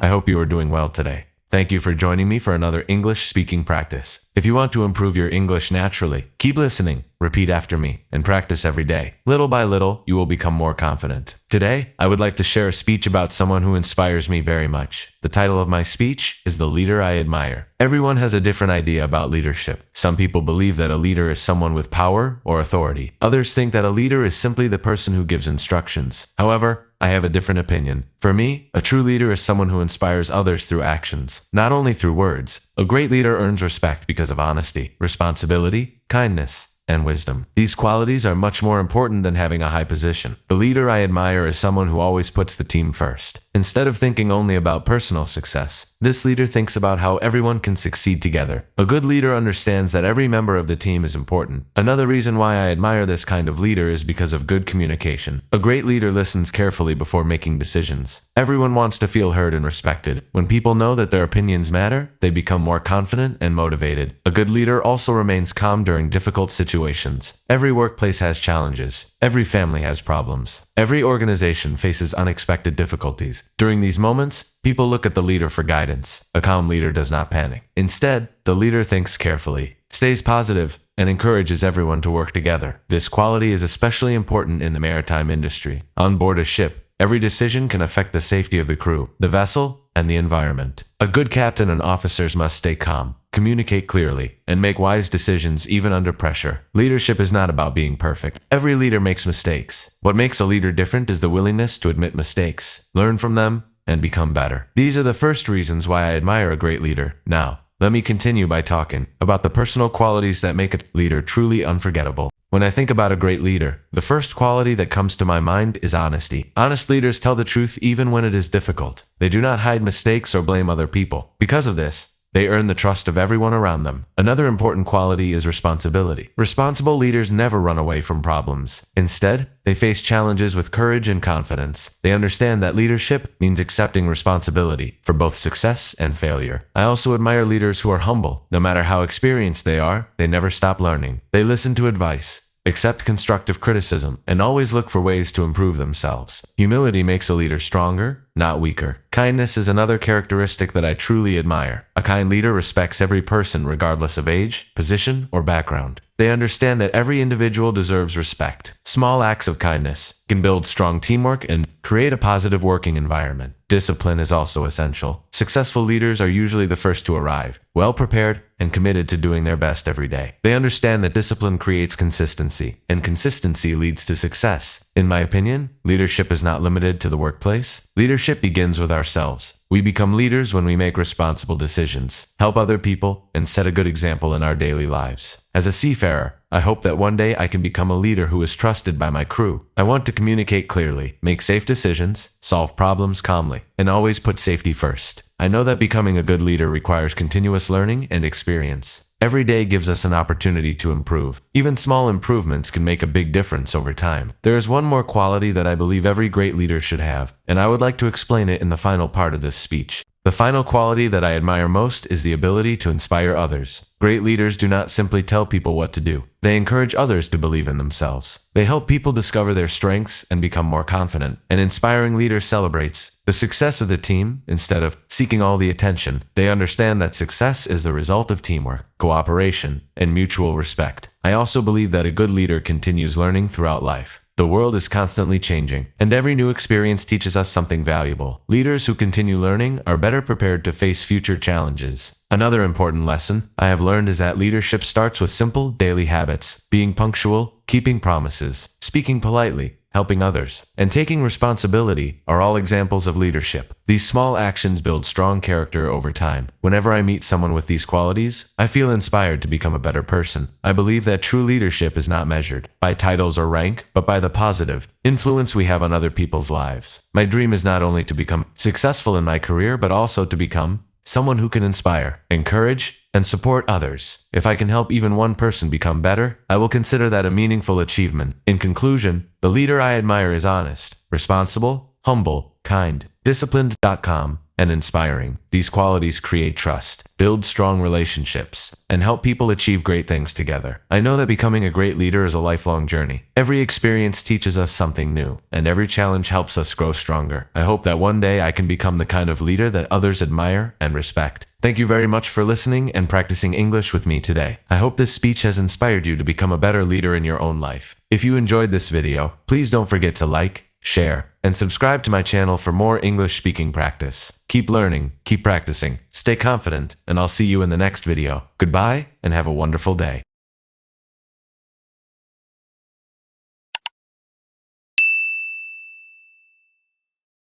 I hope you are doing well today. Thank you for joining me for another English speaking practice. If you want to improve your English naturally, keep listening, repeat after me, and practice every day. Little by little, you will become more confident. Today, I would like to share a speech about someone who inspires me very much. The title of my speech is The Leader I Admire. Everyone has a different idea about leadership. Some people believe that a leader is someone with power or authority. Others think that a leader is simply the person who gives instructions. However, I have a different opinion. For me, a true leader is someone who inspires others through actions, not only through words. A great leader earns respect because of honesty, responsibility, kindness, and wisdom. These qualities are much more important than having a high position. The leader I admire is someone who always puts the team first. Instead of thinking only about personal success, this leader thinks about how everyone can succeed together. A good leader understands that every member of the team is important. Another reason why I admire this kind of leader is because of good communication. A great leader listens carefully before making decisions. Everyone wants to feel heard and respected. When people know that their opinions matter, they become more confident and motivated. A good leader also remains calm during difficult situations. Every workplace has challenges. Every family has problems. Every organization faces unexpected difficulties. During these moments, people look at the leader for guidance. A calm leader does not panic. Instead, the leader thinks carefully, stays positive, and encourages everyone to work together. This quality is especially important in the maritime industry. On board a ship, every decision can affect the safety of the crew, the vessel, and the environment. A good captain and officers must stay calm, communicate clearly, and make wise decisions even under pressure. Leadership is not about being perfect. Every leader makes mistakes. What makes a leader different is the willingness to admit mistakes, learn from them, and become better. These are the first reasons why I admire a great leader. Now, let me continue by talking about the personal qualities that make a leader truly unforgettable. When I think about a great leader, the first quality that comes to my mind is honesty. Honest leaders tell the truth even when it is difficult. They do not hide mistakes or blame other people. Because of this, they earn the trust of everyone around them. Another important quality is responsibility. Responsible leaders never run away from problems. Instead, they face challenges with courage and confidence. They understand that leadership means accepting responsibility for both success and failure. I also admire leaders who are humble. No matter how experienced they are, they never stop learning. They listen to advice, accept constructive criticism, and always look for ways to improve themselves. Humility makes a leader stronger, not weaker. Kindness is another characteristic that I truly admire. A kind leader respects every person regardless of age, position, or background. They understand that every individual deserves respect. Small acts of kindness can build strong teamwork and create a positive working environment. Discipline is also essential. Successful leaders are usually the first to arrive, well prepared and committed to doing their best every day. They understand that discipline creates consistency, and consistency leads to success. In my opinion, leadership is not limited to the workplace. Leadership begins with ourselves. We become leaders when we make responsible decisions, help other people, and set a good example in our daily lives. As a seafarer, I hope that one day I can become a leader who is trusted by my crew. I want to communicate clearly, make safe decisions, solve problems calmly, and always put safety first. I know that becoming a good leader requires continuous learning and experience. Every day gives us an opportunity to improve. Even small improvements can make a big difference over time. There is one more quality that I believe every great leader should have, and I would like to explain it in the final part of this speech. The final quality that I admire most is the ability to inspire others. Great leaders do not simply tell people what to do. They encourage others to believe in themselves. They help people discover their strengths and become more confident. An inspiring leader celebrates the success of the team instead of seeking all the attention. They understand that success is the result of teamwork, cooperation, and mutual respect. I also believe that a good leader continues learning throughout life. The world is constantly changing, and every new experience teaches us something valuable. Leaders who continue learning are better prepared to face future challenges. Another important lesson I have learned is that leadership starts with simple daily habits: being punctual, keeping promises, speaking politely, helping others, and taking responsibility are all examples of leadership. These small actions build strong character over time. Whenever I meet someone with these qualities, I feel inspired to become a better person. I believe that true leadership is not measured by titles or rank, but by the positive influence we have on other people's lives. My dream is not only to become successful in my career, but also to become someone who can inspire, encourage, and support others. If I can help even one person become better, I will consider that a meaningful achievement. In conclusion, the leader I admire is honest, responsible, humble, kind, disciplined, calm, and inspiring. These qualities create trust, build strong relationships, and help people achieve great things together. I know that becoming a great leader is a lifelong journey. Every experience teaches us something new, and every challenge helps us grow stronger. I hope that one day I can become the kind of leader that others admire and respect. Thank you very much for listening and practicing English with me today. I hope this speech has inspired you to become a better leader in your own life. If you enjoyed this video, please don't forget to like, share, and subscribe to my channel for more English speaking practice. Keep learning, keep practicing, stay confident, and I'll see you in the next video. Goodbye, and have a wonderful day.